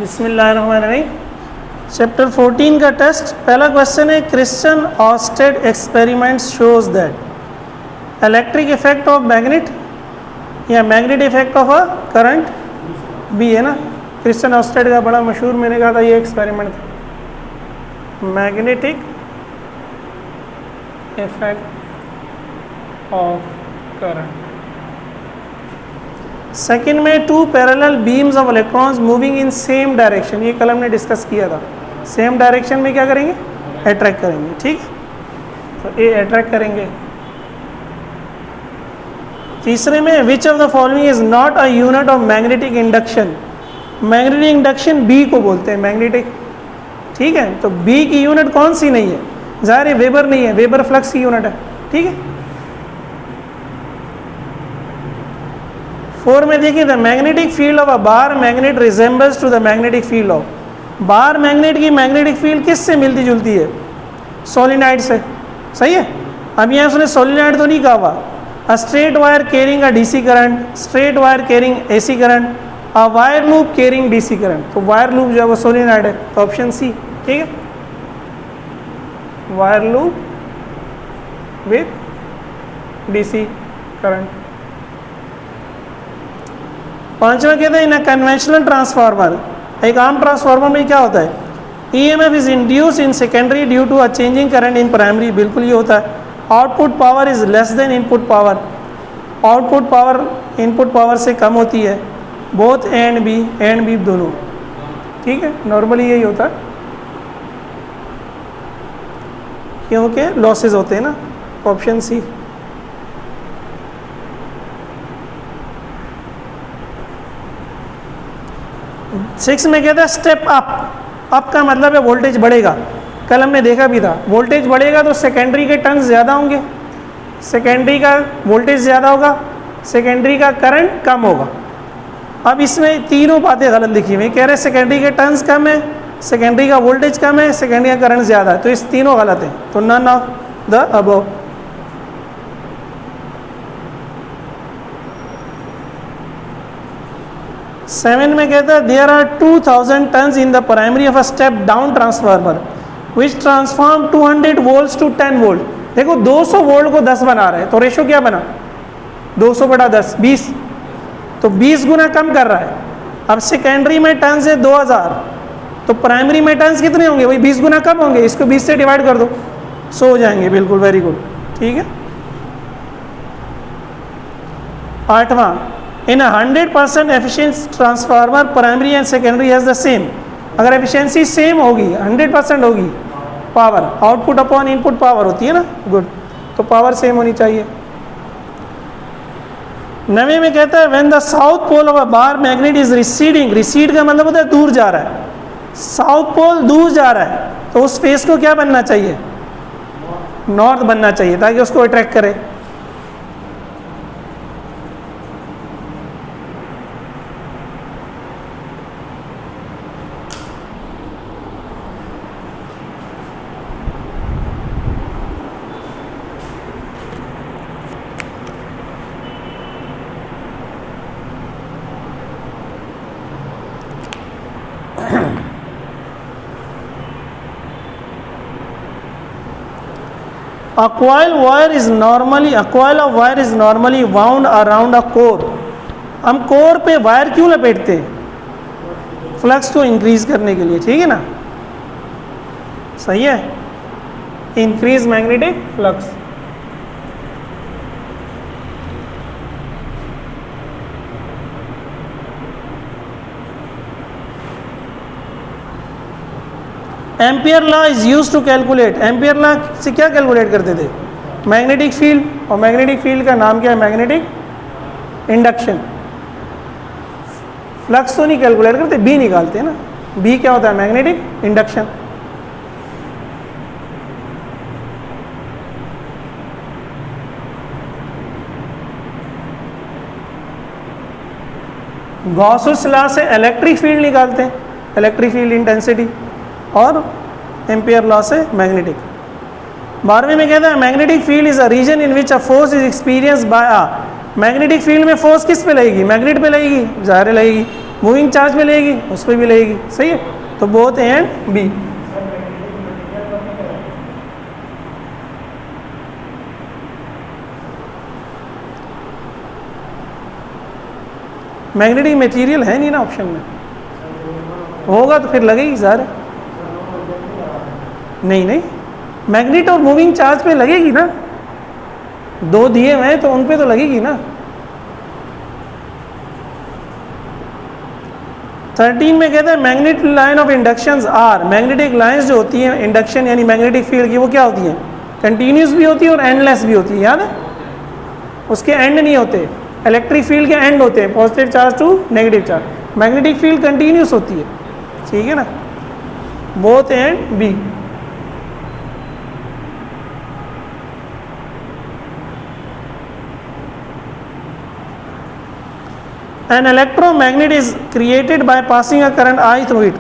बिस्मिल्लाहिर्रहमानिर्रहीम। चैप्टर 14 का टेस्ट, पहला क्वेश्चन है Christian Oersted experiment shows that electric effect of magnet या magnet effect of a current B है ना। क्रिश्चियन ऑस्टेड का बड़ा मशहूर, मैंने कहा था ये एक्सपेरिमेंट था, magnetic effect of current. Second में two parallel beams of electrons moving in same direction, ये कल हमने डिस्कस किया था। सेम डायरेक्शन में क्या करेंगे, अट्रैक्ट करेंगे, ठीक है, तो ये अट्रैक्ट करेंगे। तीसरे में which of the following is not a unit of magnetic induction. Magnetic induction B को बोलते हैं मैग्नेटिक, ठीक है, तो बी की यूनिट कौन सी नहीं है, जाहिर है वेबर नहीं है, वेबर फ्लक्स की यूनिट है, ठीक है। 4 में देखिए the magnetic field of a bar magnet resembles to the magnetic field of. Bar magnet की मैग्नेटिक फील्ड किससे मिलती जुलती है, सोलिनॉइड से, सही है। अब यहाँ उसने सोलिनॉइड तो नहीं कहा हुआ। A straight wire carrying a DC current, straight wire carrying AC current, a wire loop carrying DC current, तो वायर लूप जो है वो सोलिनॉइड है, तो ऑप्शन सी, ठीक है, wire loop with DC current. पांचवा कहते हैं इन अ कन्वेंशनल ट्रांसफार्मर, एक आम ट्रांसफार्मर में क्या होता है, EMF is induce in secondary due to a changing current in primary, बिल्कुल ये होता है। Output power is less than input power, output power input power से कम होती है। बोथ ए एंड बी दोनों, ठीक है, नॉर्मली यही होता है क्योंकि लॉसेज होते हैं ना, ऑप्शन सी। सिक्स में कहता है स्टेप अप का मतलब है वोल्टेज बढ़ेगा, कल हमने देखा भी था, वोल्टेज बढ़ेगा तो सेकेंडरी के टर्न्स ज़्यादा होंगे, सेकेंडरी का वोल्टेज ज़्यादा होगा, सेकेंडरी का करंट कम होगा। अब इसमें तीनों बातें गलत लिखी हुई, कह रहे हैं सेकेंडरी के टर्न्स कम है, सेकेंडरी का वोल्टेज कम है, सेकेंडरी का करंट ज़्यादा है, तो इस तीनों गलत है, तो none of the above. Seven में कहता है there are 2000 turns in the primary of a step down transformer which transform 200 volts to 10 volt. देखो 200 वोल्ट को 10 बना रहे हैं, तो रेशो क्या बना, 200/10 20, तो 20 गुना कम कर रहा है। अब सेकेंडरी में टन्स है 2000, तो प्राइमरी में टन्स कितने होंगे, वही 20 गुना कम होंगे, इसको 20 से डिवाइड कर दो, 100 हो जाएंगे, बिल्कुल, वेरी गुड, ठीक है। आठवां, इन 100% efficiency transformer primary and secondary has the same. अगर एफिशिएंसी सेम होगी, 100% होगी, power output upon input power होती है ना, गुड, तो पावर सेम होनी चाहिए। 9 में कहता है when the south pole of a bar magnet is receding, recede का मतलब होता है दूर जा रहा है, साउथ पोल दूर जा रहा है, तो उस फेस को क्या बनना चाहिए, नॉर्थ बनना चाहिए, ताकि उसको अट्रैक्ट करे। A coil of wire is normally wound around a core। हम कोर पे वायर क्यों लपेटते हैं, फ्लक्स को इंक्रीज करने के लिए, ठीक है ना, सही है, increase magnetic flux. Ampere law is use to calculate, ampere law से क्या कैलकुलेट करते थे, मैग्नेटिक फील्ड, और मैग्नेटिक फील्ड का नाम क्या है, मैग्नेटिक इंडक्शन। फ्लक्स तो नहीं कैलकुलेट करते, बी निकालते हैं ना, बी क्या होता है, मैग्नेटिक इंडक्शन। गॉसस लॉ से इलेक्ट्रिक फील्ड निकालते हैं, इलेक्ट्रिक फील्ड इंटेंसिटी, और एम्पियर लॉ से मैग्नेटिक। 12वें में कहता है magnetic field is a region in which a force is experience by a magnetic field में फोर्स किस पे लगेगी, मैग्नेट पे लगेगी, जाहिर लगेगी। मूविंग चार्ज पे लेगी, उस पर भी लेगी, सही है। तो both A and B. Magnetic material है नहीं ना ऑप्शन में, होगा तो फिर लगेगी सर। नहीं नहीं, मैग्नेट और मूविंग चार्ज पे लगेगी ना, दो दिए हुए हैं तो उन पे तो लगेगी ना। 13 में कहते हैं magnetic line of inductions are, magnetic lines जो होती हैं इंडक्शन यानी मैग्नेटिक फील्ड की, वो क्या होती हैं? कंटिन्यूस भी होती है और एंडलेस भी होती है, याद है? उसके एंड नहीं होते। इलेक्ट्रिक फील्ड के एंड होते हैं, positive charge to negative charge. Magnetic field continuous होती है, ठीक है ना। Both and B. An electromagnet is created by passing a current I through it.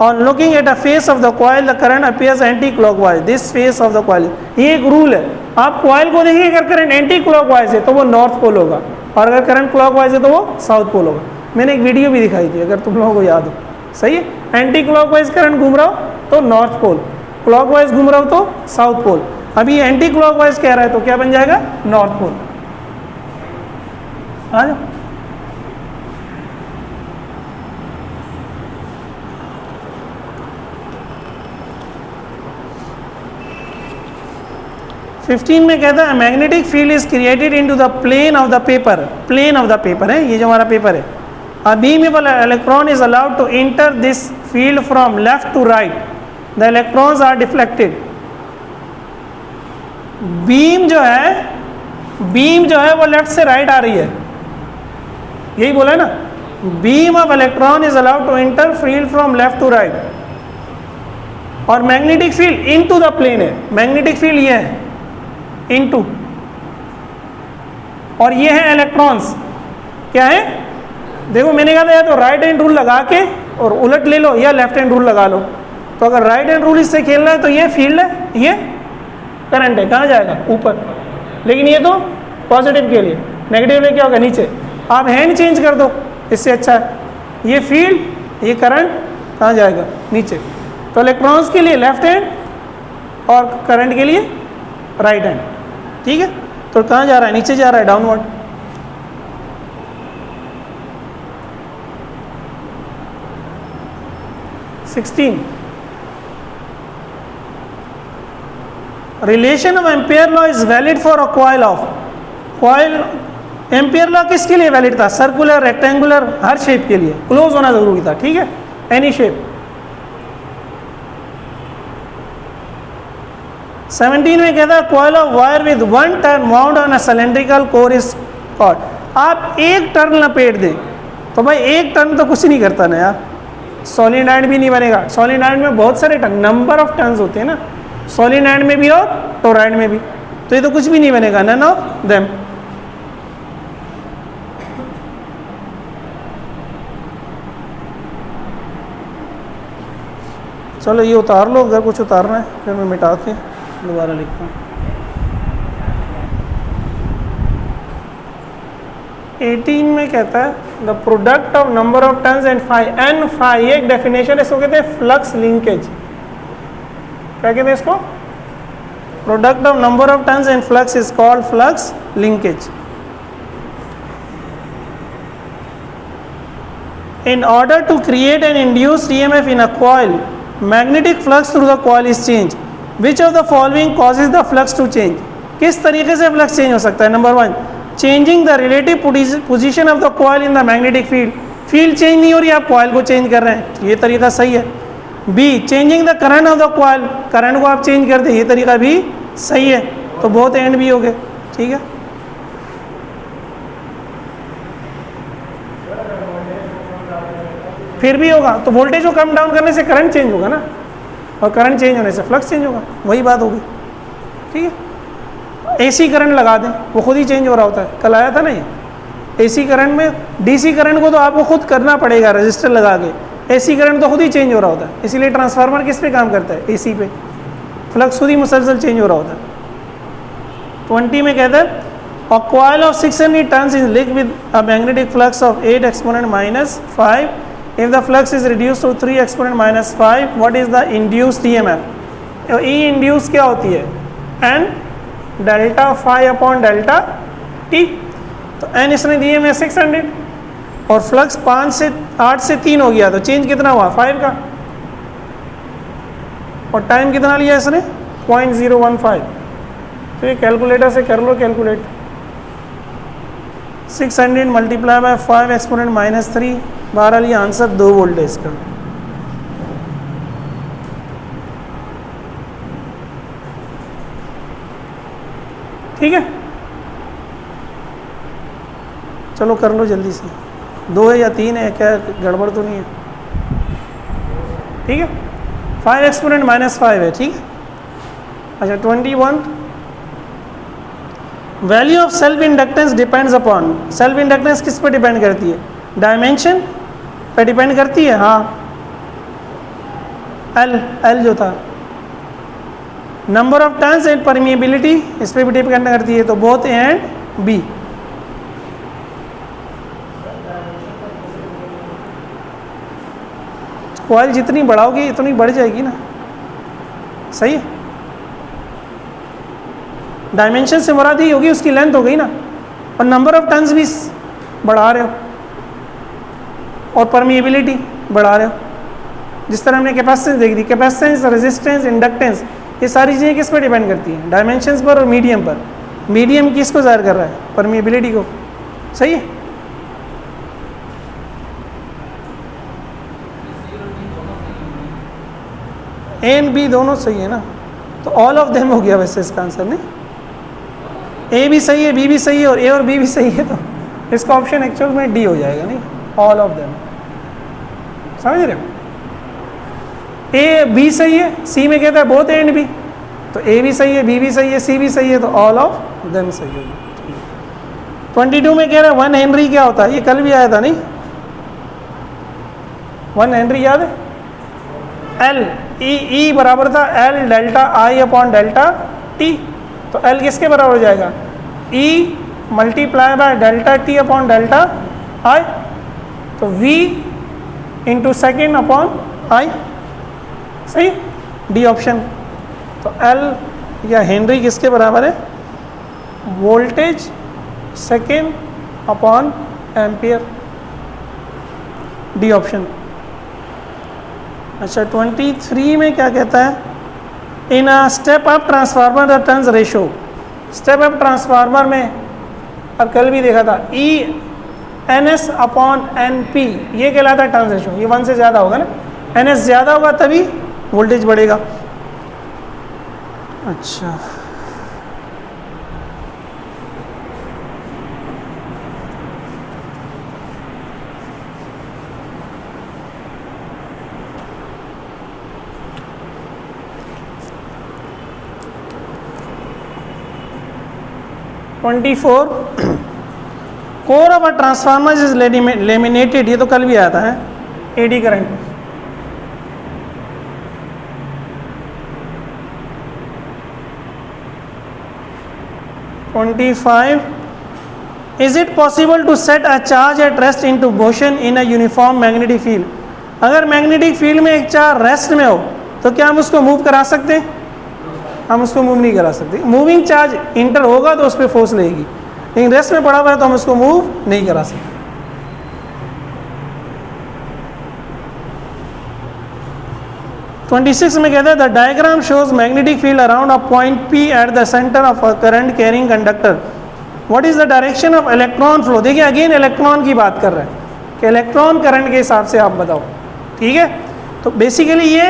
On looking at a face of the coil, the current appears anti-clockwise. This face of the coil. ये एक rule है, आप coil को देखिए, अगर current anti clockwise है तो वो नॉर्थ पोल होगा, और अगर करंट क्लॉकवाइज है तो वो साउथ पोल होगा। मैंने एक वीडियो भी दिखाई थी, अगर तुम लोगों को याद हो, सही है। एंटी क्लॉकवाइज करंट घूम रहा हो तो नॉर्थ पोल, क्लॉकवाइज घूम रहा हो तो साउथ पोल। अभी एंटी क्लॉकवाइज कह रहा है तो क्या बन जाएगा? North pole. आ जाओ। फिफ्टीन में कहता है magnetic field is created into the plane of the paper. Plane of the paper है ये जो हमारा पेपर है। A beam of electron is allowed to enter this field from left to right, the electrons are deflected. Beam जो है वो left से right आ रही है, यही बोला है ना। Beam of electron is allowed to enter field from left to right, और magnetic field into the plane है। मैग्नेटिक फील्ड ये है इनटू, और ये है इलेक्ट्रॉन्स। क्या है? देखो मैंने कहा था या तो राइट हैंड रूल लगा के और उलट ले लो, या लेफ्ट हैंड रूल लगा लो। तो अगर राइट हैंड रूल इससे खेलना है तो ये फील्ड है, ये करंट है, कहाँ जाएगा? ऊपर। लेकिन ये तो पॉजिटिव के लिए, नेगेटिव में क्या होगा? नीचे। आप हैंड चेंज कर दो, इससे अच्छा है। ये फील्ड, ये करंट कहाँ जाएगा? नीचे। तो इलेक्ट्रॉन्स के लिए लेफ्ट हैंड और करंट के लिए राइट हैंड, ठीक है। तो कहाँ जा रहा है? नीचे जा रहा है, downward. Relation of ampere law is valid for a coil of. Coil, ampere law किसके लिए वैलिड था? सर्कुलर, रेक्टेंगुलर, हर शेप के लिए क्लोज होना जरूरी था, ठीक है, एनी शेप। 17 में कहता है coil of wire with one turn wound on a cylindrical core is called. आप एक टर्न लपेट दें तो भाई एक टर्न तो कुछ नहीं करता ना यार, सोलिनॉइड भी नहीं बनेगा। सोलिनॉइड में बहुत सारे टर्न, नंबर ऑफ टर्न्स होते हैं ना, सोलिनॉइड में भी और टोरॉइड में भी, तो ये तो कुछ भी नहीं बनेगा, नन ऑफ देम। चलो ये उतार लो, अगर कुछ उतारना है फिर मैं मिटा के दोबारा लिखता हूँ। 18 में कहता है the product of number of turns and phi N phi, एक डेफिनेशन इसको कहते हैं फ्लक्स लिंकेज। क्या कहते हैं इसको? Product of number of turns and flux is called flux linkage. In order to create an induced EMF in a coil, magnetic flux through the coil is changed. Which of the following causes the flux to change? किस तरीके से flux change हो सकता है? Number 1, changing the relative position of the coil in the magnetic field. Field change नहीं हो रही, आप कॉइल को चेंज कर रहे हैं, ये तरीका सही है। B, changing the current of the coil, current को आप चेंज कर दें, ये तरीका भी सही है। तो बोथ एंड भी हो गए, ठीक है। फिर भी होगा तो वोल्टेज को कम डाउन करने से करंट चेंज होगा ना, और करंट चेंज होने से फ्लक्स चेंज होगा, वही बात होगी, ठीक है। एसी करंट लगा दें, वो खुद ही चेंज हो रहा होता है, कल आया था ना ये। एसी करंट में, डीसी करंट को तो आपको खुद करना पड़ेगा रजिस्टर लगा के, एसी करंट तो खुद ही चेंज हो रहा होता है। इसीलिए ट्रांसफार्मर किस पे काम करता है? एसी पे। फ्लक्स खुद ही मुसलसल चेंज हो रहा होता है। 20 में कहता है A coil of 600 turns is linked with a magnetic flux of 8 exponent minus 5. If the flux is reduced to 3 exponent minus 5, what is the induced EMF? E induced क्या होती है? N delta phi upon delta T. तो N इसने दिए में 600 और flux 8 से 3 हो गया, तो चेंज कितना हुआ? 5 का। और टाइम कितना लिया इसने? 0.015। तो ये कैलकुलेटर से कर लो calculate. 600 multiply by 5 exponent minus 3, 12 लिया आंसर 2 वोल्ट है इसका। ठीक है, चलो कर लो जल्दी से। 2 है या 3 है, क्या गड़बड़ तो नहीं है? ठीक है, 5 एक्सपोनेंट माइनस 5 है। ठीक है, अच्छा 21, value of self inductance depends upon. Self inductance किस पर डिपेंड करती है? डायमेंशन पर डिपेंड करती है। हाँ, एल जो था, number of turns and permeability इस पर भी डिपेंड करती है। तो both A and B. Coil जितनी बढ़ाओगी इतनी बढ़ जाएगी ना, सही है। डायमेंशन से मुराद ही होगी उसकी लेंथ हो गई ना, और नंबर ऑफ टर्न्स भी बढ़ा रहे हो और परमिएबिलिटी बढ़ा रहे हो। जिस तरह हमने कैपेसिटेंस देख दी, कैपेसिटेंस, रेजिस्टेंस, इंडक्टेंस, ये सारी चीज़ें किस पर डिपेंड करती हैं? डायमेंशंस पर और मीडियम पर। मीडियम किसको ज़ाहिर कर रहा है? परमिएबिलिटी को, सही है। ए एंड बी दोनों सही है ना, तो ऑल ऑफ देम हो गया वैसे इसका आंसर। नहीं, ए भी सही है, बी भी सही है और ए और बी भी सही है, तो इसका ऑप्शन एक्चुअल में डी हो जाएगा। नहीं, ऑल ऑफ देम, समझ रहे हो? ए बी सही है, सी में कहता है बोथ ए एंड बी, तो ए भी सही है, बी भी सही है, सी भी सही है, तो ऑल ऑफ देम सही होगा। 22 में कह रहा है 1 हेनरी क्या होता है? ये कल भी आया था। नहीं, 1 हेनरी याद है? एल ई बराबर था L delta I upon delta T. तो एल किसके बराबर हो जाएगा? E multiply by delta T upon delta I, तो V into second upon I, सही, डी ऑप्शन। तो एल या हेनरी किसके बराबर है? Voltage second upon ampere, D option. अच्छा 23 में क्या कहता है? In a step up transformer the turns ratio. Step up transformer में अब कल भी देखा था, E N S upon N P, ये कहलाता है टर्न्स रेशो। ये 1 से ज़्यादा होगा ना, एन एस ज़्यादा होगा तभी वोल्टेज बढ़ेगा। अच्छा, core of a transformer is laminated, ये तो कल भी आया था, है eddy current. Is it possible to set a charge at rest into motion in a uniform magnetic field? अगर मैग्नेटिक फील्ड में एक चार्ज रेस्ट में हो तो क्या हम उसको मूव करा सकते हैं? हम उसको मूव नहीं करा सकते। मूविंग चार्ज इंटर होगा तो उस पर फोर्स लगेगी, लेकिन रेस्ट में पड़ा हुआ है तो हम उसको मूव नहीं करा सकते। तो 26 में कहता है the diagram shows magnetic field around a point P at the centre of a current carrying conductor. What is the direction of electron flow? देखिए अगेन इलेक्ट्रॉन की बात कर रहा है कि इलेक्ट्रॉन करंट के हिसाब से आप बताओ। ठीक है, तो बेसिकली ये,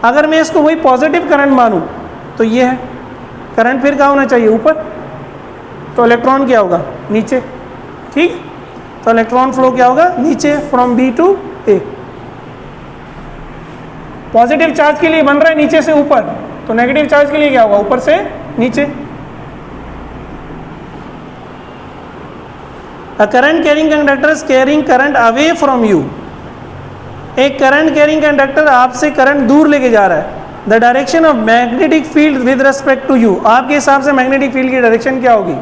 अगर मैं इसको वही पॉजिटिव करंट मानूं तो ये है करंट, फिर क्या होना चाहिए? ऊपर, तो इलेक्ट्रॉन क्या होगा? नीचे। ठीक, तो इलेक्ट्रॉन फ्लो क्या होगा? नीचे, from B to A. Positive charge के लिए बन रहा है नीचे से ऊपर, तो नेगेटिव चार्ज के लिए क्या होगा? ऊपर से नीचे। A current carrying conductor is carrying current away from you. एक करंट कैरिंग कंडक्टर आपसे करंट दूर लेके जा रहा है। The direction of magnetic field with respect to you, आपके हिसाब से मैग्नेटिक फील्ड की डायरेक्शन क्या होगी?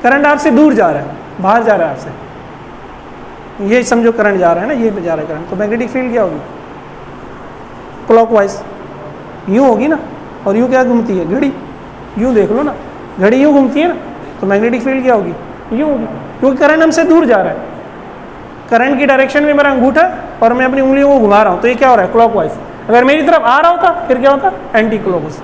करंट आपसे दूर जा रहा है, बाहर जा रहा है आपसे, ये समझो करंट जा रहा है ना, ये जा रहा है करंट, तो मैग्नेटिक फील्ड क्या होगी? क्लॉकवाइज यूँ होगी ना, और यूँ क्या घूमती है घड़ी, यूँ देख लो ना, घड़ी यूँ घूमती है ना, तो मैग्नेटिक फील्ड क्या होगी? यूँ होगी, क्योंकि करंट हमसे दूर जा रहा है। करंट की डायरेक्शन में मेरा अंगूठा और मैं अपनी उंगलियों को घुमा रहा हूँ, तो ये क्या हो रहा है? क्लॉकवाइज। अगर मेरी तरफ आ रहा होता फिर क्या होता? Anti clockwise.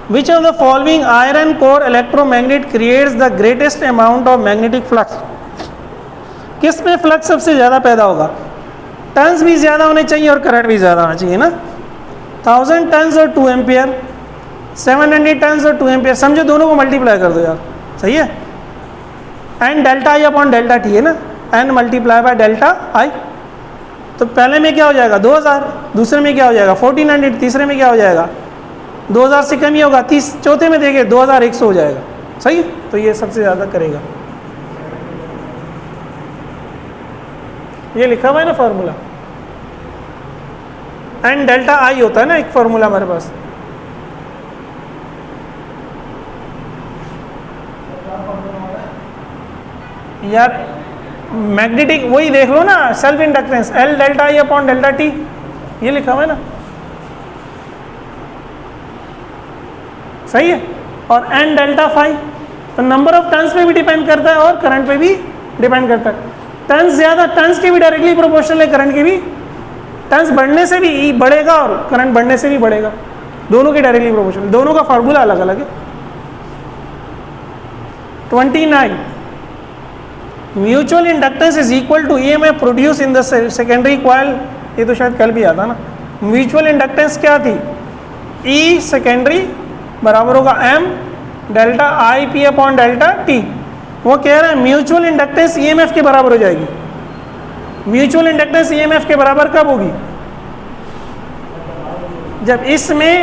Which of the following iron core electromagnet creates the greatest amount of magnetic flux? किस में फ्लक्स सबसे ज़्यादा पैदा होगा? टर्न्स भी ज़्यादा होने चाहिए और करंट भी ज़्यादा होना चाहिए ना। 1000 टर्न्स और 2 एम्पियर, 700 टर्न्स और 2 एम्पियर, समझो दोनों को मल्टीप्लाई कर दो यार, सही है। N delta I upon delta T है ना, N multiply by delta I. तो पहले में क्या हो जाएगा? 2000, दूसरे में क्या हो जाएगा? 1400, तीसरे में क्या हो जाएगा? 2000 से कम ही होगा, चौथे में देखें 2100 हो जाएगा, सही है। तो ये सबसे ज़्यादा करेगा, ये लिखा हुआ है ना फार्मूला, एन डेल्टा आई होता है ना एक फार्मूला हमारे पास। यार मैग्नेटिक वही देख लो ना, self inductance L delta I upon delta T, ये लिखा हुआ है ना, सही है। और एन डेल्टा फाइव, तो नंबर ऑफ टर्न्स पे भी डिपेंड करता है और करंट पे भी डिपेंड करता है। टर्न्स ज़्यादा, टर्न्स की भी डायरेक्टली प्रोपोर्शनल है करंट की भी, टर्न्स बढ़ने से भी ई बढ़ेगा और करंट बढ़ने से भी बढ़ेगा, दोनों की डायरेक्टली प्रोपोर्शनल, दोनों का फार्मूला अलग अलग है। 29 mutual inductance is equal to EMF produce in the secondary coil, ये तो शायद कल भी आता ना। म्यूचुअल इंडक्टेंस क्या थी? ई सेकेंडरी बराबर होगा M delta I P upon delta T. वो कह रहा है म्यूचुअल इंडक्टेंस ईएमएफ के बराबर हो जाएगी। म्यूचुअल इंडक्टेंस ईएमएफ के बराबर कब होगी? जब इसमें,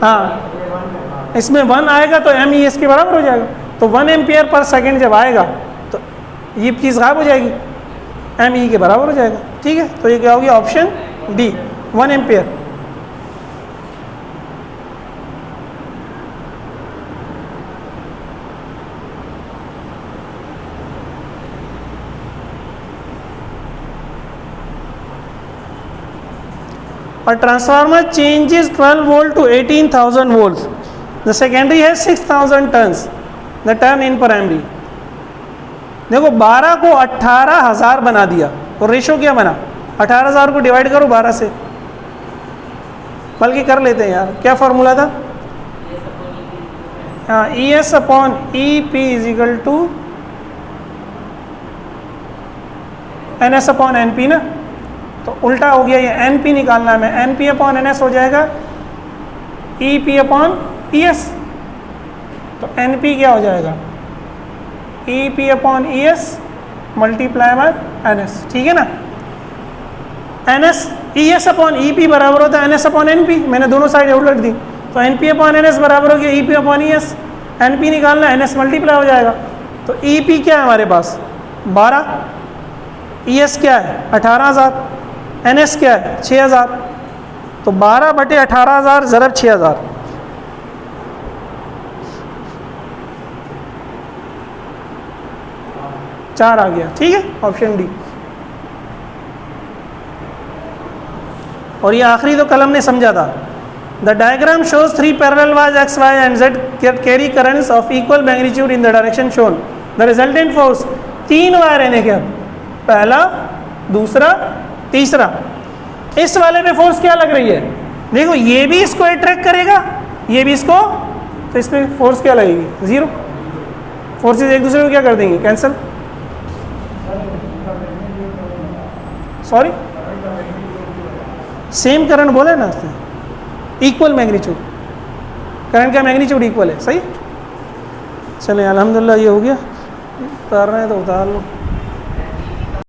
हाँ इसमें 1 आएगा तो एम ई एस के बराबर हो जाएगा। तो 1 एम्पियर पर सेकेंड जब आएगा तो ये चीज़ गायब हो जाएगी, एम ई के बराबर हो जाएगा, ठीक है। तो ये क्या होगी? Option D, 1 ampere. A transformer changes 12 volt to 18,000 volts. The secondary has 6,000 turns. The turn in primary. देखो 12 को 18,000 बना दिया, और रेशो क्या बना? 18,000 को डिवाइड करो 12 से, बल्कि कर लेते हैं यार, क्या फॉर्मूला था? हाँ, E S upon E P is equal to N S upon N P ना। तो उल्टा हो गया, ये एन पी निकालना है मैं, N P upon N S हो जाएगा E P upon E S. तो एन पी क्या हो जाएगा? E P upon E S multiply by N S, ठीक है ना। N S E S upon E P बराबर होता है N S upon N P, मैंने दोनों साइड उलट दी, तो N P upon N S बराबर हो गया E P upon E S. N P निकालना, एन एस मल्टीप्लाई हो जाएगा। तो ई पी क्या है हमारे पास? 12, ई एस क्या है? 18,000, एन एस क्या है? 6,000। तो 12 बटे 18,000 ज़रब 6,000, चार आ गया, ठीक है, ऑप्शन डी। और ये आखिरी तो कलम ने समझा था। The diagram shows 3 parallel wires X Y and Z carry currents of equal magnitude in the direction shown. The resultant force, 3 wire है क्या? पहला, दूसरा, तीसरा। इस वाले पे फोर्स क्या लग रही है? देखो ये भी इसको अट्रैक्ट करेगा, ये भी इसको, तो इसमें फोर्स क्या लगेगी? 0। फोर्सेस एक दूसरे को क्या कर देंगे? कैंसिल। सॉरी, सेम करंट बोले ना, इक्वल मैग्नीट्यूड, करंट का मैग्नीट्यूड इक्वल है, सही। चले अल्हम्दुलिल्लाह ये हो गया, उतार रहे हैं तो उतार लो।